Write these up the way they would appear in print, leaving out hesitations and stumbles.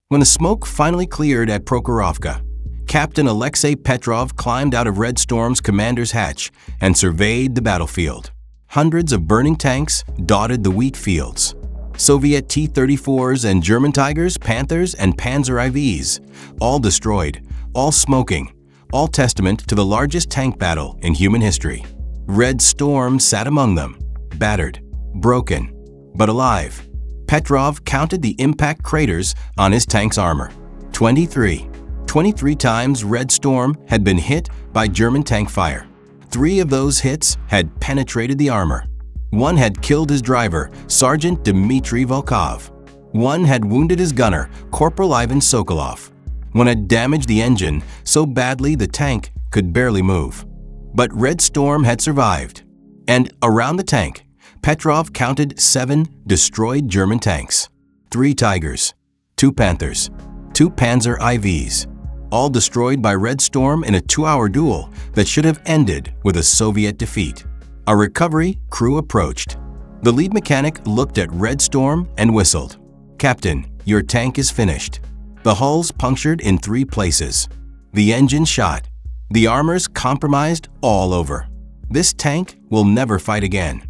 When the smoke finally cleared at Prokhorovka, Captain Alexei Petrov climbed out of Red Storm's commander's hatch and surveyed the battlefield. Hundreds of burning tanks dotted the wheat fields. Soviet T-34s and German Tigers, Panthers, and Panzer IVs, all destroyed, all smoking, all testament to the largest tank battle in human history. Red Storm sat among them, battered, broken, but alive. Petrov counted the impact craters on his tank's armor. 23. 23 times Red Storm had been hit by German tank fire. 3 of those hits had penetrated the armor. 1 had killed his driver, Sergeant Dimitri Volkov. 1 had wounded his gunner, Corporal Ivan Sokolov. 1 had damaged the engine so badly the tank could barely move. But Red Storm had survived. And around the tank, Petrov counted 7 destroyed German tanks. 3 Tigers, 2 Panthers, 2 Panzer IVs, all destroyed by Red Storm in a 2-hour duel that should have ended with a Soviet defeat. A recovery crew approached. The lead mechanic looked at Red Storm and whistled. "Captain, your tank is finished. The hull's punctured in 3 places. The engine shot. The armor's compromised all over. This tank will never fight again."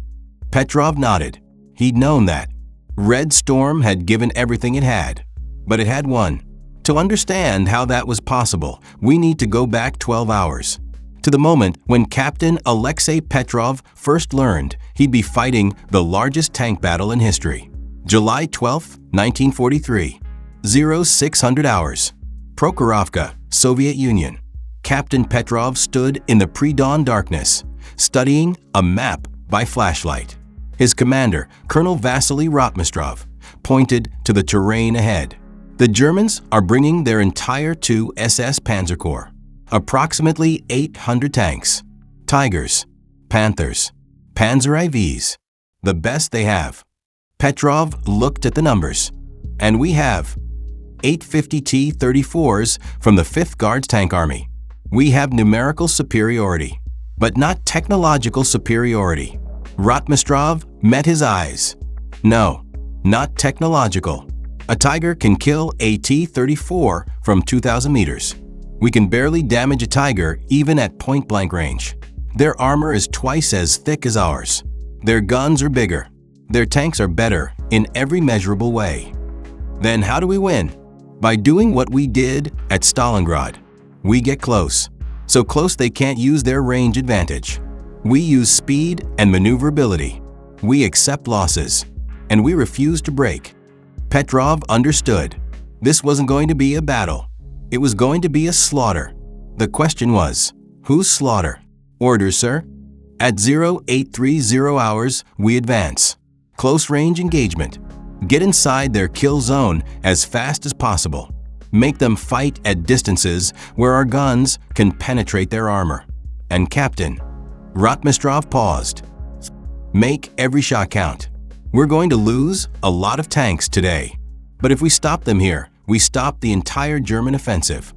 Petrov nodded. He'd known that. Red Storm had given everything it had, but it had won. To understand how that was possible, we need to go back 12 hours. To the moment when Captain Alexei Petrov first learned he'd be fighting the largest tank battle in history. July 12, 1943, 0600 hours. Prokhorovka, Soviet Union. Captain Petrov stood in the pre-dawn darkness, studying a map by flashlight. His commander, Colonel Vasily Rotmistrov, pointed to the terrain ahead. The Germans are bringing their entire 2 SS Panzer Corps. Approximately 800 tanks, Tigers, Panthers, Panzer IVs, the best they have. Petrov looked at the numbers, and we have 850 T-34s from the 5th Guards Tank Army. We have numerical superiority, but not technological superiority. Rotmistrov met his eyes. No, not technological. A Tiger can kill a T-34 from 2,000 meters. We can barely damage a Tiger even at point-blank range. Their armor is twice as thick as ours. Their guns are bigger. Their tanks are better in every measurable way. Then how do we win? By doing what we did at Stalingrad. We get close. So close they can't use their range advantage. We use speed and maneuverability. We accept losses. And we refuse to break. Petrov understood. This wasn't going to be a battle. It was going to be a slaughter. The question was, whose slaughter? Orders, sir. At 0830 hours, we advance. Close range engagement. Get inside their kill zone as fast as possible. Make them fight at distances where our guns can penetrate their armor. And Captain, Rotmistrov paused. Make every shot count. We're going to lose a lot of tanks today. But if we stop them here, we stop the entire German offensive.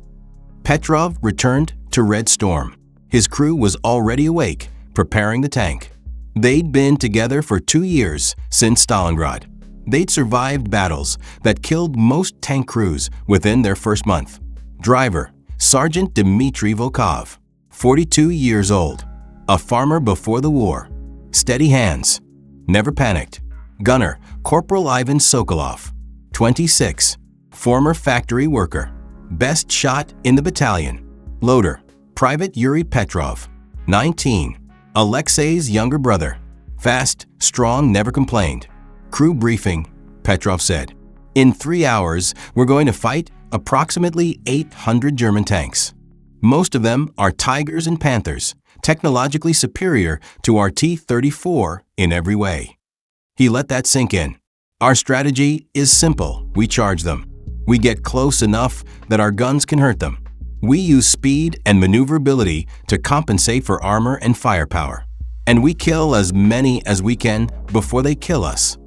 Petrov returned to Red Storm. His crew was already awake, preparing the tank. They'd been together for 2 years since Stalingrad. They'd survived battles that killed most tank crews within their first month. Driver, Sergeant Dimitri Volkov, 42 years old, a farmer before the war. Steady hands, never panicked. Gunner, Corporal Ivan Sokolov, 26, former factory worker, best shot in the battalion. Loader, Private Yuri Petrov, 19, Alexei's younger brother. Fast, strong, never complained. Crew briefing, Petrov said. In 3 hours, we're going to fight approximately 800 German tanks. Most of them are Tigers and Panthers, technologically superior to our T-34 in every way. He let that sink in. Our strategy is simple. We charge them. We get close enough that our guns can hurt them. We use speed and maneuverability to compensate for armor and firepower. And we kill as many as we can before they kill us.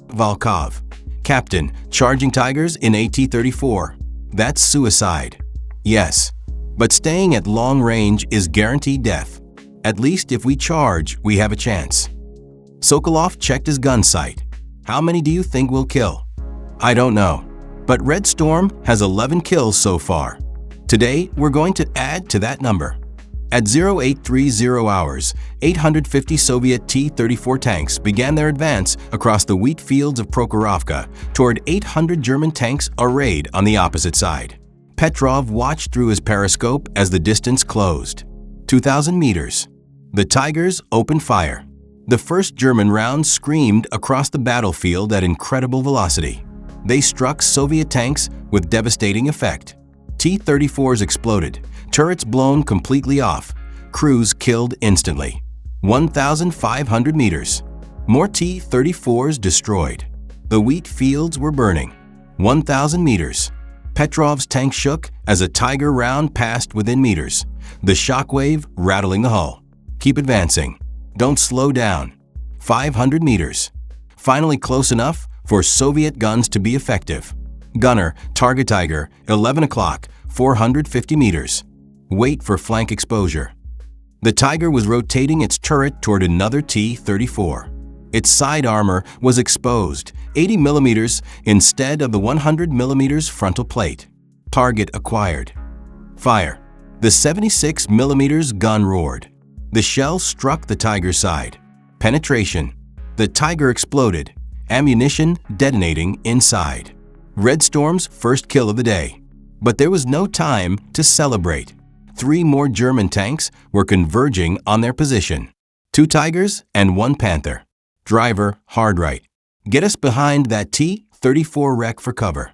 Volkov, Captain, charging Tigers in a T-34. That's suicide. Yes, but staying at long range is guaranteed death. At least if we charge, we have a chance. Sokolov checked his gun sight. How many do you think we'll kill? I don't know. But Red Storm has 11 kills so far. Today, we're going to add to that number. At 0830 hours, 850 Soviet T-34 tanks began their advance across the wheat fields of Prokhorovka toward 800 German tanks arrayed on the opposite side. Petrov watched through his periscope as the distance closed. 2,000 meters. The Tigers opened fire. The first German rounds screamed across the battlefield at incredible velocity. They struck Soviet tanks with devastating effect. T-34s exploded, turrets blown completely off, crews killed instantly. 1,500 meters. More T-34s destroyed. The wheat fields were burning. 1,000 meters. Petrov's tank shook as a Tiger round passed within meters, the shockwave rattling the hull. Keep advancing. Don't slow down. 500 meters. Finally close enough for Soviet guns to be effective. Gunner, target Tiger, 11 o'clock, 450 meters. Wait for flank exposure. The Tiger was rotating its turret toward another T-34. Its side armor was exposed, 80 millimeters instead of the 100 millimeters frontal plate. Target acquired. Fire. The 76 millimeters gun roared. The shell struck the Tiger's side. Penetration. The Tiger exploded, ammunition detonating inside. Red Storm's first kill of the day. But there was no time to celebrate. 3 more German tanks were converging on their position. 2 Tigers and 1 Panther. Driver, hard right. Get us behind that T-34 wreck for cover.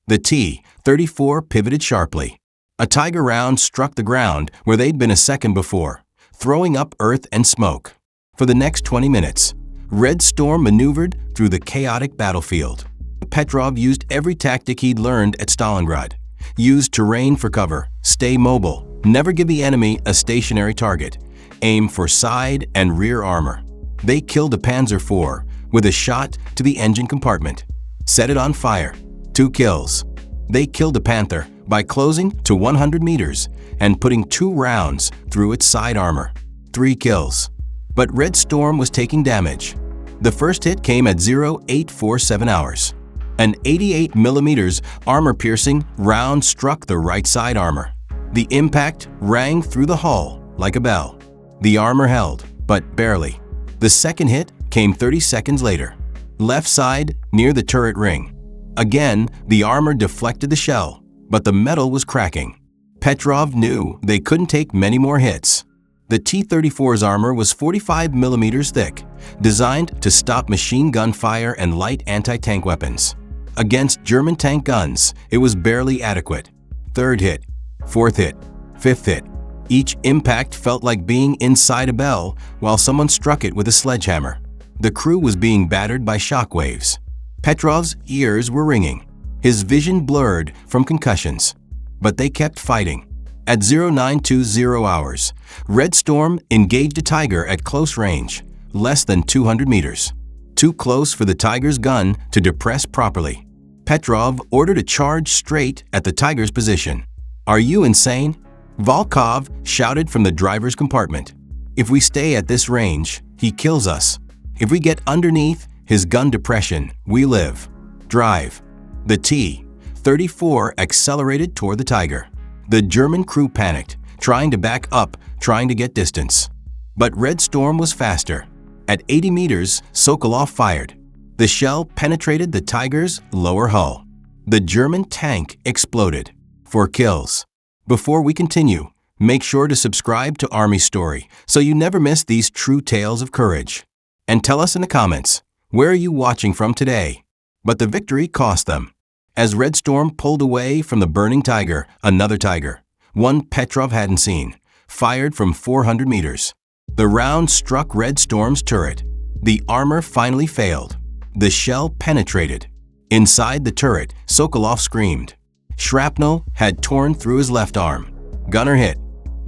The T-34 pivoted sharply. A Tiger round struck the ground where they'd been a second before, throwing up earth and smoke. For the next 20 minutes, Red Storm maneuvered through the chaotic battlefield. Petrov used every tactic he'd learned at Stalingrad. Use terrain for cover, stay mobile, never give the enemy a stationary target, aim for side and rear armor. They killed a Panzer IV with a shot to the engine compartment. Set it on fire. 2 kills. They killed a Panther by closing to 100 meters and putting 2 rounds through its side armor. 3 kills. But Red Storm was taking damage. The first hit came at 0847 hours. An 88 millimeters armor-piercing round struck the right side armor. The impact rang through the hull like a bell. The armor held, but barely. The second hit came 30 seconds later. Left side near the turret ring. Again, the armor deflected the shell, but the metal was cracking. Petrov knew they couldn't take many more hits. The T-34's armor was 45 millimeters thick, designed to stop machine gun fire and light anti-tank weapons. Against German tank guns, it was barely adequate. 3rd hit, 4th hit, 5th hit. Each impact felt like being inside a bell while someone struck it with a sledgehammer. The crew was being battered by shockwaves. Petrov's ears were ringing, his vision blurred from concussions. But they kept fighting. At 0920 hours, Red Storm engaged a Tiger at close range, less than 200 meters. Too close for the Tiger's gun to depress properly. Petrov ordered a charge straight at the Tiger's position. "Are you insane?" Volkov shouted from the driver's compartment. "If we stay at this range, he kills us. If we get underneath his gun depression, we live. Drive." The T-34 accelerated toward the Tiger. The German crew panicked, trying to back up, trying to get distance. But Red Storm was faster. At 80 meters, Sokolov fired. The shell penetrated the Tiger's lower hull. The German tank exploded. 4 kills. Before we continue, make sure to subscribe to Army Story so you never miss these true tales of courage. And tell us in the comments, where are you watching from today? But the victory cost them. As Red Storm pulled away from the burning Tiger, another Tiger, one Petrov hadn't seen, fired from 400 meters. The round struck Red Storm's turret. The armor finally failed. The shell penetrated. Inside the turret, Sokolov screamed. Shrapnel had torn through his left arm. Gunner hit.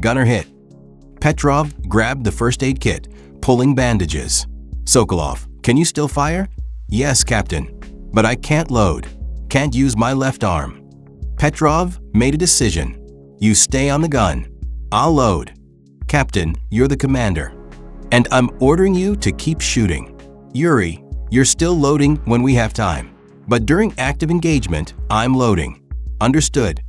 Gunner hit. Petrov grabbed the first aid kit, pulling bandages. Sokolov, can you still fire? Yes, Captain. But I can't load. Can't use my left arm. Petrov made a decision. You stay on the gun. I'll load. Captain, you're the commander. And I'm ordering you to keep shooting. Yuri, you're still loading when we have time. But during active engagement, I'm loading. Understood.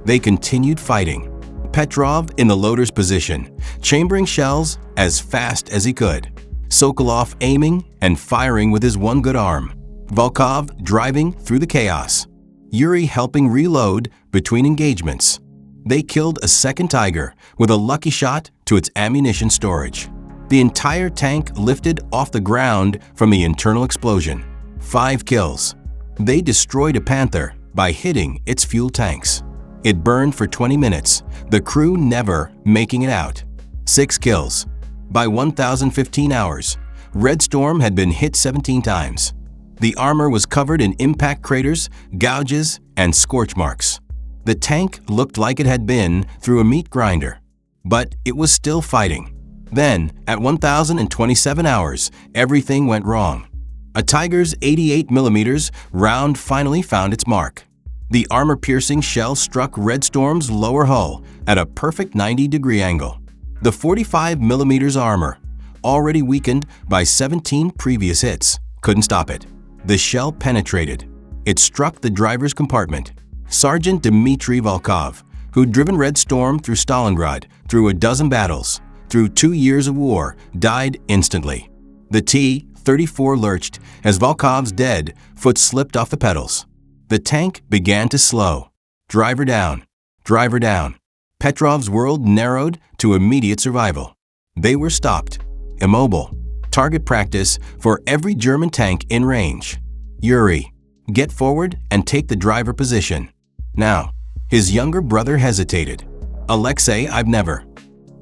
They continued fighting. Petrov in the loader's position, chambering shells as fast as he could. Sokolov aiming and firing with his one good arm. Volkov driving through the chaos. Yuri helping reload between engagements. They killed a second Tiger with a lucky shot to its ammunition storage. The entire tank lifted off the ground from the internal explosion. 5 kills. They destroyed a Panther by hitting its fuel tanks. It burned for 20 minutes, the crew never making it out. 6 kills. By 1015 hours, Red Storm had been hit 17 times. The armor was covered in impact craters, gouges, and scorch marks. The tank looked like it had been through a meat grinder, but it was still fighting. Then, at 1027 hours, everything went wrong. A Tiger's 88mm round finally found its mark. The armor-piercing shell struck Red Storm's lower hull at a perfect 90-degree angle. The 45mm armor, already weakened by 17 previous hits, couldn't stop it. The shell penetrated. It struck the driver's compartment. Sergeant Dimitri Volkov, who'd driven Red Storm through Stalingrad, through a dozen battles, through 2 years of war, died instantly. The T-34 lurched as Volkov's dead foot slipped off the pedals. The tank began to slow. Driver down. Driver down. Petrov's world narrowed to immediate survival. They were stopped. Immobile. Target practice for every German tank in range. Yuri, get forward and take the driver position. Now, his younger brother hesitated. Alexei, I've never.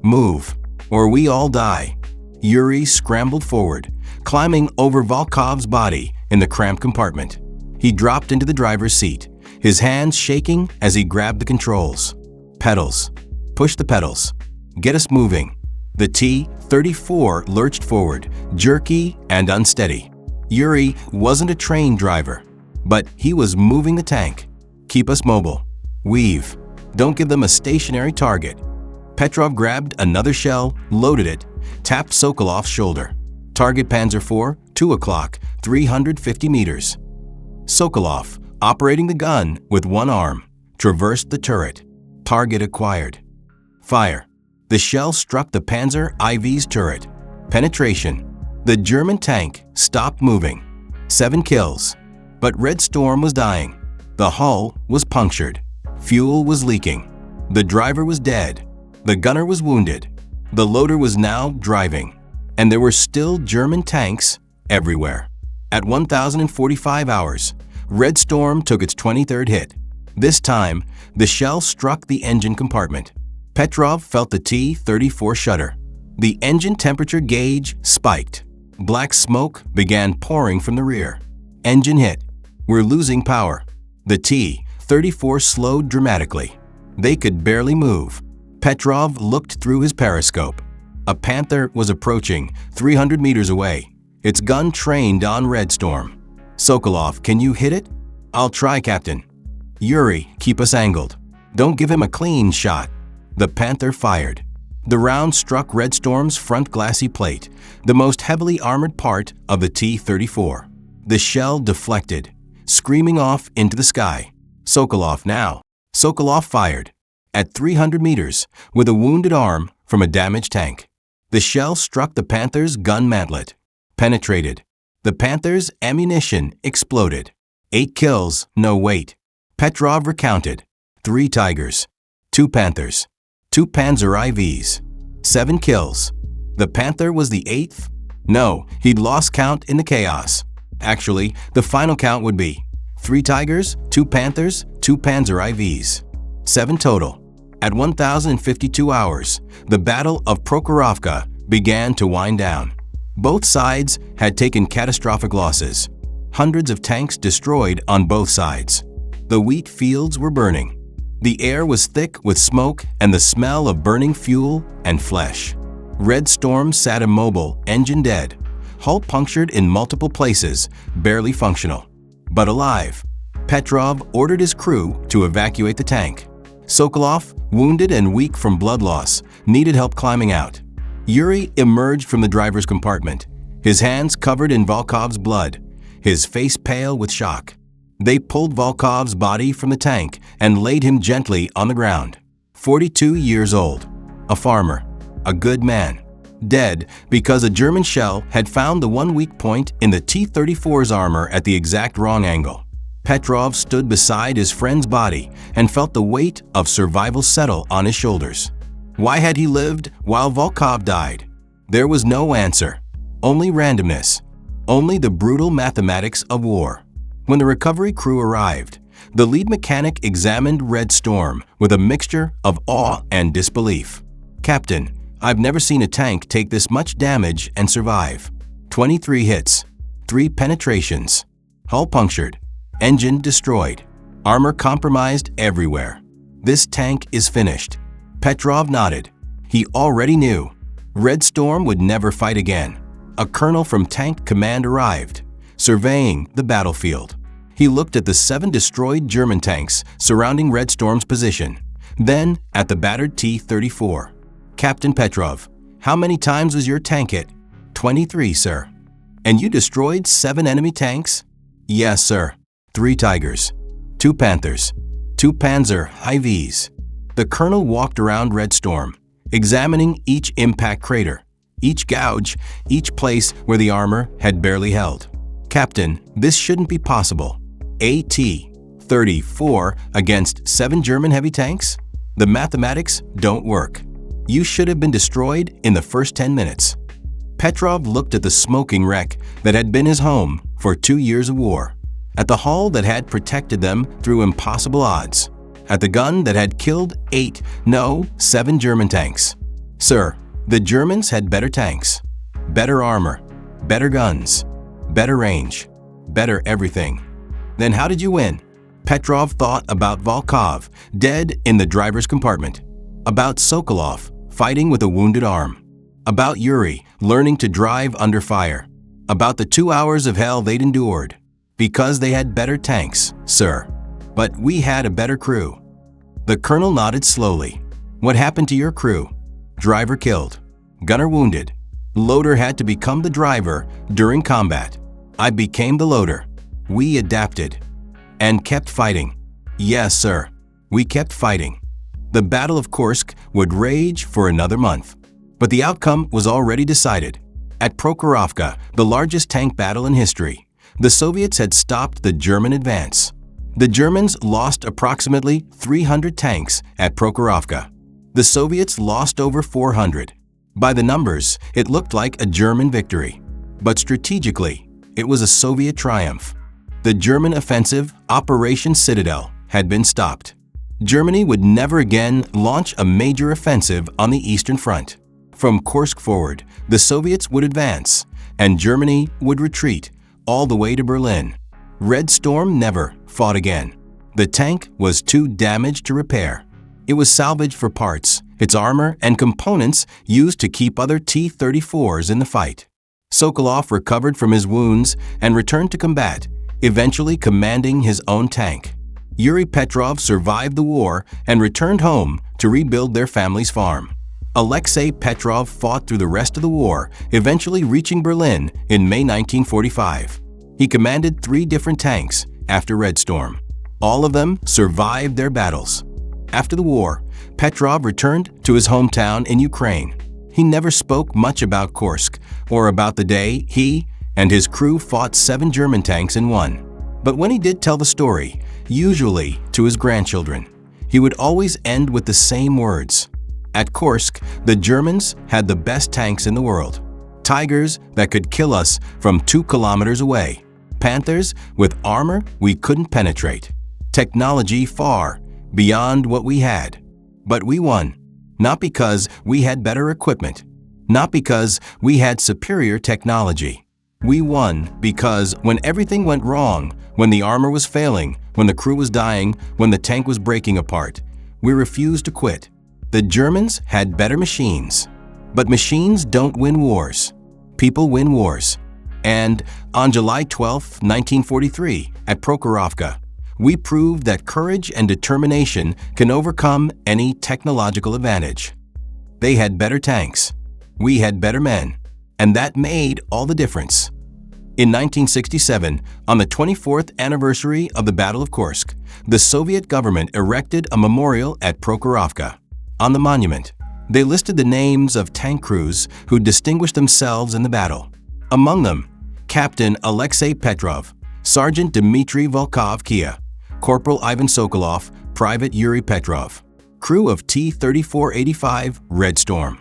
Move, or we all die. Yuri scrambled forward, climbing over Volkov's body in the cramped compartment. He dropped into the driver's seat, his hands shaking as he grabbed the controls. Pedals. Push the pedals. Get us moving. The T-34 lurched forward, jerky and unsteady. Yuri wasn't a trained driver, but he was moving the tank. Keep us mobile. Weave. Don't give them a stationary target. Petrov grabbed another shell, loaded it, tapped Sokolov's shoulder. Target Panzer IV, 2 o'clock, 350 meters. Sokolov, operating the gun with one arm, traversed the turret. Target acquired. Fire. The shell struck the Panzer IVs turret. Penetration. The German tank stopped moving. 7 kills. But Red Storm was dying. The hull was punctured. Fuel was leaking. The driver was dead. The gunner was wounded. The loader was now driving. And there were still German tanks everywhere. At 1045 hours, Red Storm took its 23rd hit. This time, the shell struck the engine compartment. Petrov felt the T-34 shudder. The engine temperature gauge spiked. Black smoke began pouring from the rear. Engine hit. We're losing power. The T-34 slowed dramatically. They could barely move. Petrov looked through his periscope. A Panther was approaching 300 meters away. Its gun trained on Red Storm. Sokolov, can you hit it? I'll try, Captain. Yuri, keep us angled. Don't give him a clean shot. The Panther fired. The round struck Red Storm's front glassy plate, the most heavily armored part of the T-34. The shell deflected, screaming off into the sky. Sokolov now. Sokolov fired. At 300 meters, with a wounded arm from a damaged tank. The shell struck the Panther's gun mantlet. Penetrated. The Panther's ammunition exploded. 8 kills, no weight. Petrov recounted. 3 Tigers. 2 Panthers. 2 Panzer IVs. 7 kills. The Panther was the 8th? No, he'd lost count in the chaos. Actually, the final count would be 3 Tigers, 2 Panthers, 2 Panzer IVs. 7 total. At 1052 hours, the Battle of Prokhorovka began to wind down. Both sides had taken catastrophic losses. Hundreds of tanks destroyed on both sides. The wheat fields were burning. The air was thick with smoke and the smell of burning fuel and flesh. Red Storm sat immobile, engine dead, hull punctured in multiple places, barely functional, but alive. Petrov ordered his crew to evacuate the tank. Sokolov, wounded and weak from blood loss, needed help climbing out. Yuri emerged from the driver's compartment, his hands covered in Volkov's blood, his face pale with shock. They pulled Volkov's body from the tank and laid him gently on the ground. 42 years old, a farmer, a good man, dead because a German shell had found the one weak point in the T-34's armor at the exact wrong angle. Petrov stood beside his friend's body and felt the weight of survival settle on his shoulders. Why had he lived while Volkov died? There was no answer, only randomness, only the brutal mathematics of war. When the recovery crew arrived, the lead mechanic examined Red Storm with a mixture of awe and disbelief. "Captain, I've never seen a tank take this much damage and survive. 23 hits, 3 penetrations, hull punctured, engine destroyed, armor compromised everywhere. This tank is finished." Petrov nodded. He already knew. Red Storm would never fight again. A colonel from Tank Command arrived, surveying the battlefield. He looked at the 7 destroyed German tanks surrounding Red Storm's position, then at the battered T-34. "Captain Petrov, how many times was your tank hit?" 23, sir." "And you destroyed 7 enemy tanks?" "Yes, sir. 3 Tigers, 2 Panthers, 2 Panzer IVs." The colonel walked around Red Storm, examining each impact crater, each gouge, each place where the armor had barely held. "Captain, this shouldn't be possible. A T-34 against 7 German heavy tanks? The mathematics don't work. You should have been destroyed in the first 10 minutes." Petrov looked at the smoking wreck that had been his home for 2 years of war, at the hull that had protected them through impossible odds, at the gun that had killed 7 German tanks. "Sir, the Germans had better tanks, better armor, better guns, better range, better everything." "Then how did you win?" Petrov thought about Volkov, dead in the driver's compartment, about Sokolov, fighting with a wounded arm, about Yuri learning to drive under fire, about the 2 hours of hell they'd endured. "Because they had better tanks, sir. But we had a better crew." The colonel nodded slowly. "What happened to your crew?" "Driver killed, gunner wounded. Loader had to become the driver during combat. I became the loader. We adapted and kept fighting." "Yes, sir. We kept fighting." The Battle of Kursk would rage for another month, but the outcome was already decided. At Prokhorovka, the largest tank battle in history, the Soviets had stopped the German advance. The Germans lost approximately 300 tanks at Prokhorovka. The Soviets lost over 400. By the numbers, it looked like a German victory. But strategically, it was a Soviet triumph. The German offensive, Operation Citadel, had been stopped. Germany would never again launch a major offensive on the Eastern Front. From Kursk forward, the Soviets would advance, and Germany would retreat all the way to Berlin. Red Storm never fought again. The tank was too damaged to repair. It was salvaged for parts, its armor and components used to keep other T-34s in the fight. Sokolov recovered from his wounds and returned to combat, eventually commanding his own tank. Yuri Petrov survived the war and returned home to rebuild their family's farm. Alexei Petrov fought through the rest of the war, eventually reaching Berlin in May 1945. He commanded 3 different tanks after Red Storm. All of them survived their battles. After the war, Petrov returned to his hometown in Ukraine. He never spoke much about Kursk or about the day he and his crew fought 7 German tanks and won. But when he did tell the story, usually to his grandchildren, he would always end with the same words. At Kursk, the Germans had the best tanks in the world. Tigers that could kill us from 2 kilometers away. Panthers with armor we couldn't penetrate. Technology far beyond what we had. But we won, not because we had better equipment, not because we had superior technology. We won because when everything went wrong, when the armor was failing, when the crew was dying, when the tank was breaking apart, we refused to quit. The Germans had better machines. But machines don't win wars. People win wars. And on July 12, 1943, at Prokhorovka, we proved that courage and determination can overcome any technological advantage. They had better tanks. We had better men. And that made all the difference. In 1967, on the 24th anniversary of the Battle of Kursk, the Soviet government erected a memorial at Prokhorovka. On the monument, they listed the names of tank crews who distinguished themselves in the battle. Among them, Captain Alexei Petrov, Sergeant Dimitri Volkov Kia, Corporal Ivan Sokolov, Private Yuri Petrov. Crew of T-34 Red Storm.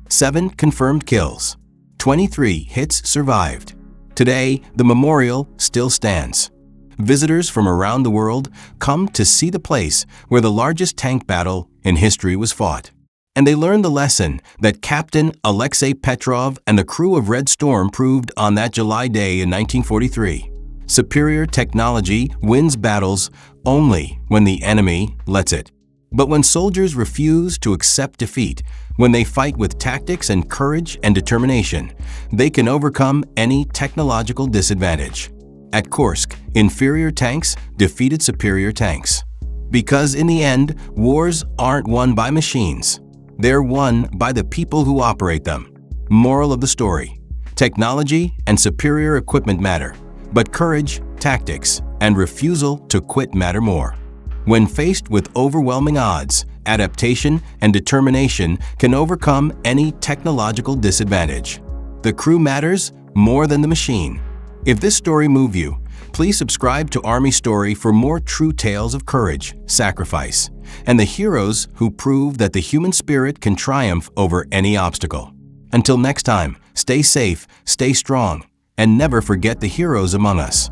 7 confirmed kills. 23 hits survived. Today, the memorial still stands. Visitors from around the world come to see the place where the largest tank battle in history was fought. And they learn the lesson that Captain Alexei Petrov and the crew of Red Storm proved on that July day in 1943. Superior technology wins battles only when the enemy lets it. But when soldiers refuse to accept defeat, when they fight with tactics and courage and determination, they can overcome any technological disadvantage. At Kursk, inferior tanks defeated superior tanks. Because in the end, wars aren't won by machines. They're won by the people who operate them. Moral of the story: technology and superior equipment matter, but courage, tactics, and refusal to quit matter more. When faced with overwhelming odds, adaptation and determination can overcome any technological disadvantage. The crew matters more than the machine. If this story moved you, please subscribe to Army Story for more true tales of courage, sacrifice, and the heroes who prove that the human spirit can triumph over any obstacle. Until next time, stay safe, stay strong, and never forget the heroes among us.